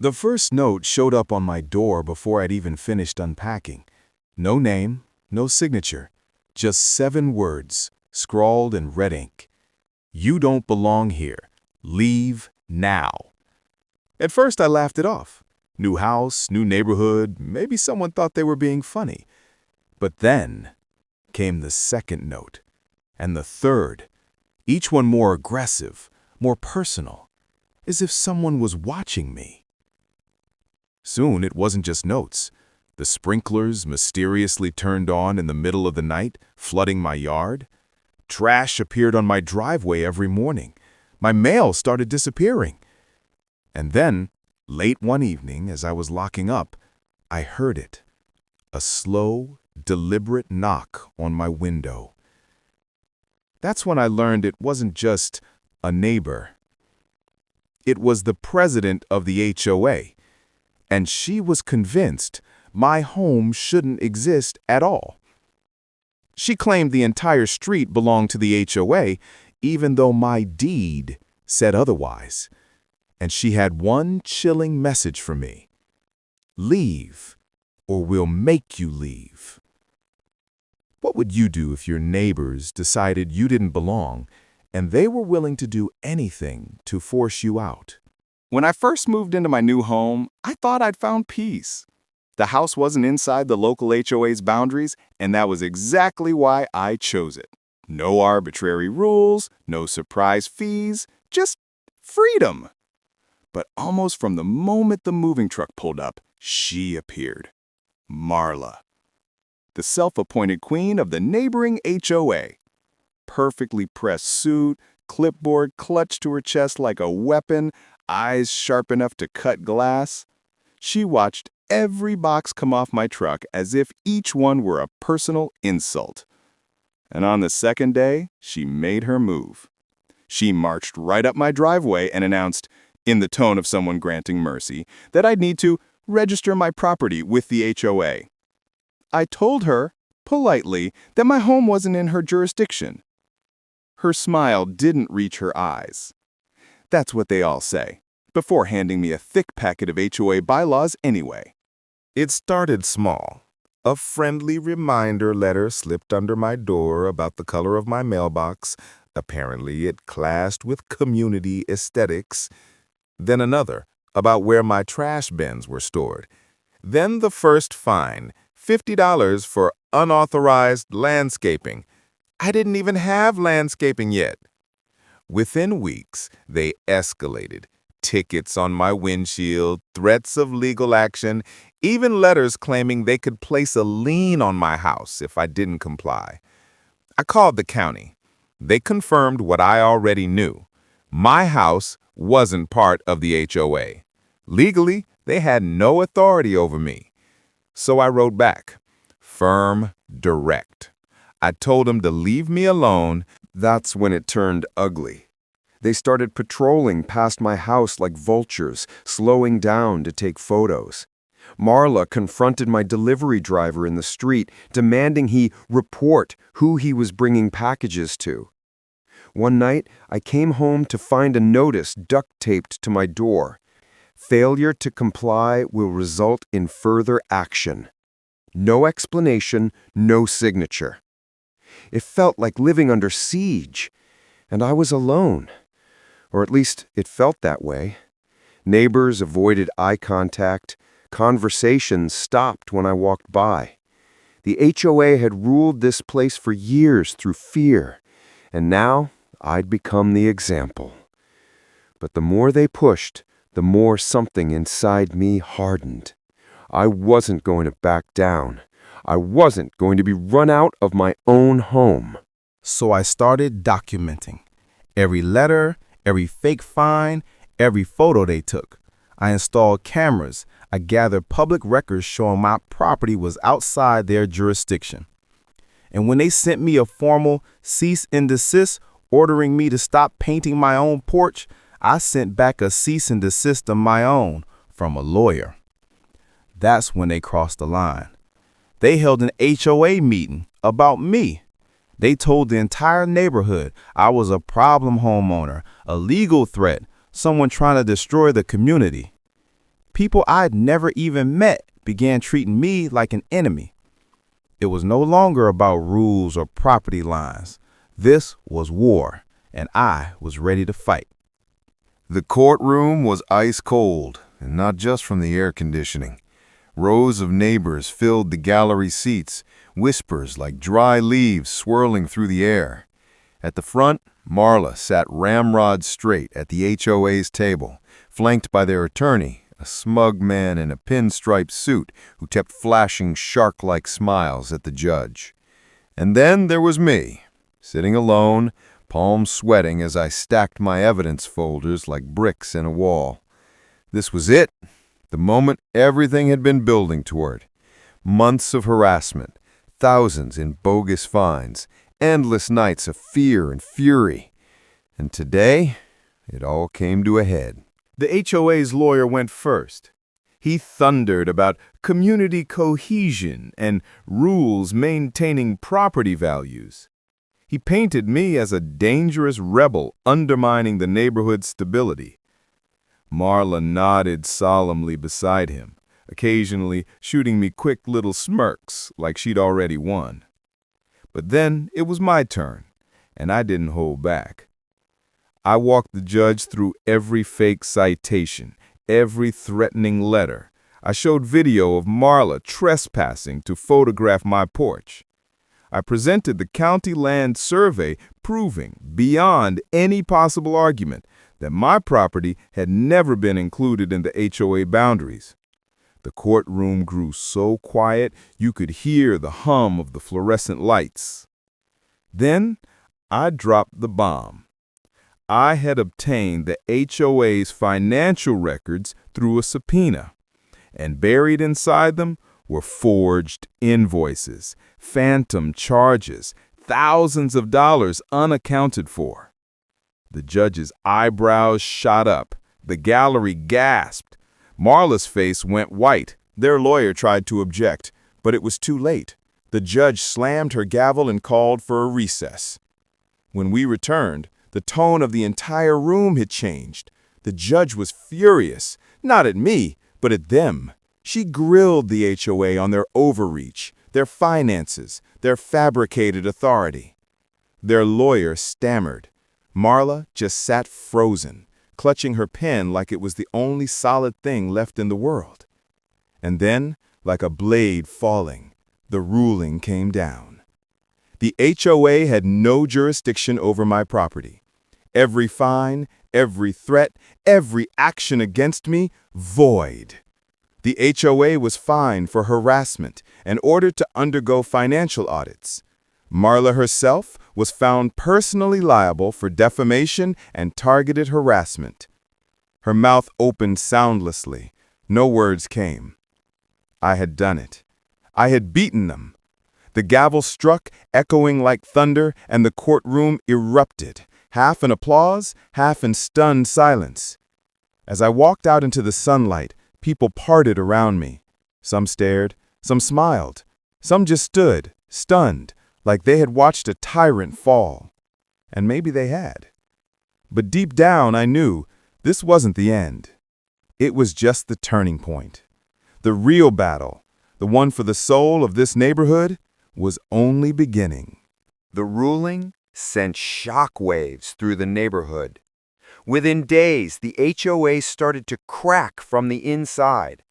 The first note showed up on my door before I'd even finished unpacking. No name, no signature, just 7 words, scrawled in red ink. You don't belong here. Leave now. At first I laughed it off. New house, new neighborhood, maybe someone thought they were being funny. But then came the second note, and the third, each one more aggressive, more personal, as if someone was watching me. Soon it wasn't just notes. The sprinklers mysteriously turned on in the middle of the night, flooding my yard. Trash appeared on my driveway every morning. My mail started disappearing. And then, late one evening, as I was locking up, I heard it. A slow, deliberate knock on my window. That's when I learned it wasn't just a neighbor. It was the president of the HOA, and she was convinced my home shouldn't exist at all. She claimed the entire street belonged to the HOA, even though my deed said otherwise. And she had one chilling message for me. Leave, or we'll make you leave. What would you do if your neighbors decided you didn't belong, and they were willing to do anything to force you out? When I first moved into my new home, I thought I'd found peace. The house wasn't inside the local HOA's boundaries, and that was exactly why I chose it. No arbitrary rules, no surprise fees, just freedom. But almost from the moment the moving truck pulled up, she appeared. Marla, the self-appointed queen of the neighboring HOA. Perfectly pressed suit, clipboard clutched to her chest like a weapon, eyes sharp enough to cut glass. She watched every box come off my truck as if each one were a personal insult. And on the second day, she made her move. She marched right up my driveway and announced, in the tone of someone granting mercy, that I'd need to register my property with the HOA. I told her, politely, that my home wasn't in her jurisdiction. Her smile didn't reach her eyes. That's what they all say, before handing me a thick packet of HOA bylaws anyway. It started small. A friendly reminder letter slipped under my door about the color of my mailbox. Apparently, it clashed with community aesthetics. Then another, about where my trash bins were stored. Then the first fine, $50 for unauthorized landscaping. I didn't even have landscaping yet. Within weeks, they escalated. Tickets on my windshield, threats of legal action, even letters claiming they could place a lien on my house if I didn't comply. I called the county. They confirmed what I already knew. My house wasn't part of the HOA. Legally, they had no authority over me. So I wrote back. Firm, direct. I told them to leave me alone. That's when it turned ugly. They started patrolling past my house like vultures, slowing down to take photos. Marla confronted my delivery driver in the street, demanding he report who he was bringing packages to. One night, I came home to find a notice duct-taped to my door. Failure to comply will result in further action. No explanation, no signature. It felt like living under siege, and I was alone. Or at least it felt that way. Neighbors avoided eye contact. Conversations stopped when I walked by. The HOA had ruled this place for years through fear, and now I'd become the example. But the more they pushed, the more something inside me hardened. I wasn't going to back down. I wasn't going to be run out of my own home. So I started documenting. Every letter, every fake fine, every photo they took. I installed cameras. I gathered public records showing my property was outside their jurisdiction. And when they sent me a formal cease and desist ordering me to stop painting my own porch, I sent back a cease and desist of my own from a lawyer. That's when they crossed the line. They held an HOA meeting about me. They told the entire neighborhood I was a problem homeowner, a legal threat, someone trying to destroy the community. People I'd never even met began treating me like an enemy. It was no longer about rules or property lines. This was war, and I was ready to fight. The courtroom was ice cold, and not just from the air conditioning. Rows of neighbors filled the gallery seats, whispers like dry leaves swirling through the air. At the front, Marla sat ramrod straight at the HOA's table, flanked by their attorney, a smug man in a pinstripe suit who kept flashing shark-like smiles at the judge. And then there was me, sitting alone, palms sweating as I stacked my evidence folders like bricks in a wall. This was it, the moment everything had been building toward. Months of harassment, thousands in bogus fines, endless nights of fear and fury. And today, it all came to a head. The HOA's lawyer went first. He thundered about community cohesion and rules maintaining property values. He painted me as a dangerous rebel undermining the neighborhood's stability. Marla nodded solemnly beside him, occasionally shooting me quick little smirks like she'd already won. But then it was my turn, and I didn't hold back. I walked the judge through every fake citation, every threatening letter. I showed video of Marla trespassing to photograph my porch. I presented the county land survey proving, beyond any possible argument, that my property had never been included in the HOA boundaries. The courtroom grew so quiet you could hear the hum of the fluorescent lights. Then I dropped the bomb. I had obtained the HOA's financial records through a subpoena, and buried inside them were forged invoices, phantom charges, thousands of dollars unaccounted for. The judge's eyebrows shot up. The gallery gasped. Marla's face went white. Their lawyer tried to object, but it was too late. The judge slammed her gavel and called for a recess. When we returned, the tone of the entire room had changed. The judge was furious, not at me, but at them. She grilled the HOA on their overreach, their finances, their fabricated authority. Their lawyer stammered. Marla just sat frozen, clutching her pen like it was the only solid thing left in the world. And then, like a blade falling, the ruling came down. The HOA had no jurisdiction over my property. Every fine, every threat, every action against me, void. The HOA was fined for harassment and ordered to undergo financial audits. Marla herself was found personally liable for defamation and targeted harassment. Her mouth opened soundlessly. No words came. I had done it. I had beaten them. The gavel struck, echoing like thunder, and the courtroom erupted, half in applause, half in stunned silence. As I walked out into the sunlight, people parted around me. Some stared, some smiled, some just stood, stunned, like they had watched a tyrant fall. And maybe they had. But deep down, I knew this wasn't the end. It was just the turning point. The real battle, the one for the soul of this neighborhood, was only beginning. The ruling sent shockwaves through the neighborhood. Within days, the HOA started to crack from the inside.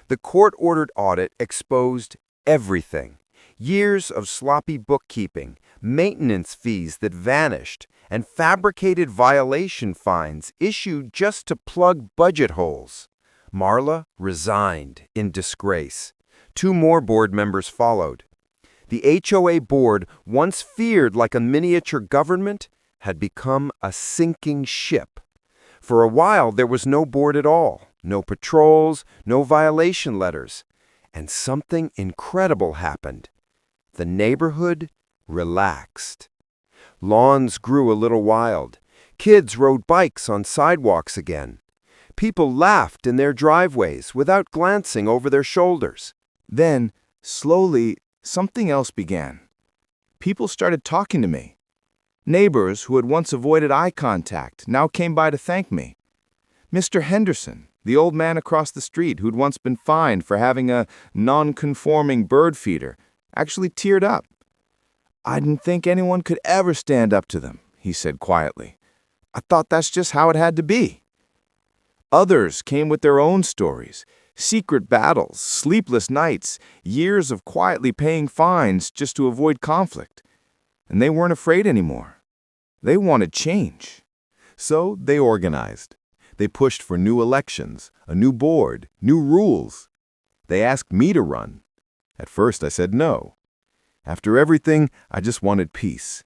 The court-ordered audit exposed everything. Years of sloppy bookkeeping, maintenance fees that vanished, and fabricated violation fines issued just to plug budget holes. Marla resigned in disgrace. 2 more board members followed. The HOA board, once feared like a miniature government, had become a sinking ship. For a while, there was no board at all, no patrols, no violation letters. And something incredible happened. The neighborhood relaxed. Lawns grew a little wild. Kids rode bikes on sidewalks again. People laughed in their driveways without glancing over their shoulders. Then, slowly, something else began. People started talking to me. Neighbors who had once avoided eye contact now came by to thank me. "Mr. Henderson, The old man across the street who'd once been fined for having a non-conforming bird feeder actually teared up. "I didn't think anyone could ever stand up to them," he said quietly. "I thought that's just how it had to be." Others came with their own stories, secret battles, sleepless nights, years of quietly paying fines just to avoid conflict. And they weren't afraid anymore. They wanted change. So they organized. They pushed for new elections, a new board, new rules. They asked me to run. At first I said no. After everything, I just wanted peace.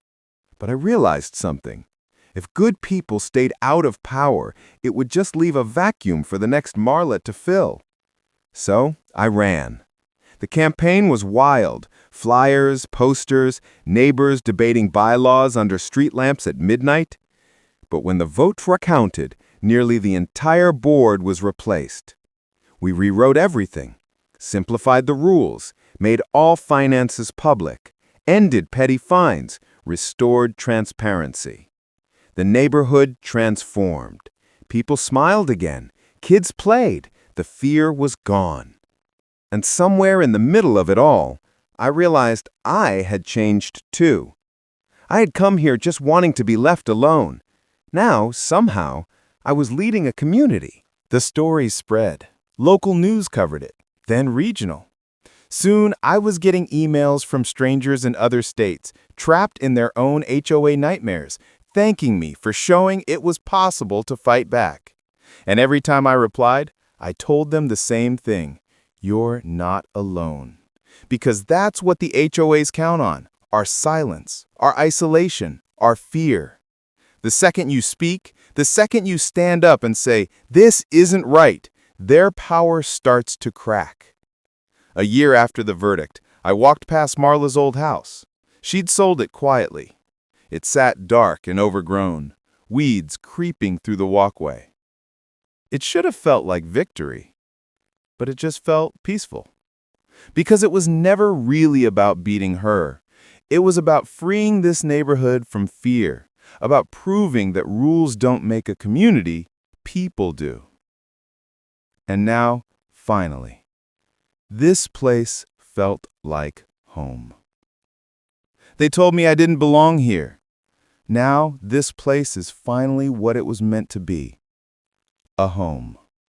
But I realized something. If good people stayed out of power, it would just leave a vacuum for the next Marla to fill. So I ran. The campaign was wild. Flyers, posters, neighbors debating bylaws under street lamps at midnight. But when the votes were counted, nearly the entire board was replaced. We rewrote everything, simplified the rules, made all finances public, ended petty fines, restored transparency. The neighborhood transformed. People smiled again. Kids played. The fear was gone. And somewhere in the middle of it all, I realized I had changed too. I had come here just wanting to be left alone. Now, somehow, I was leading a community. The story spread. Local news covered it, then regional. Soon, I was getting emails from strangers in other states, trapped in their own HOA nightmares, thanking me for showing it was possible to fight back. And every time I replied, I told them the same thing: you're not alone. Because that's what the HOAs count on: our silence, our isolation, our fear. The second you speak, the second you stand up and say, "This isn't right," their power starts to crack. A year after the verdict, I walked past Marla's old house. She'd sold it quietly. It sat dark and overgrown, weeds creeping through the walkway. It should have felt like victory, but it just felt peaceful. Because it was never really about beating her. It was about freeing this neighborhood from fear, about proving that rules don't make a community, people do. And now, finally, this place felt like home. They told me I didn't belong here. Now, this place is finally what it was meant to be: a home.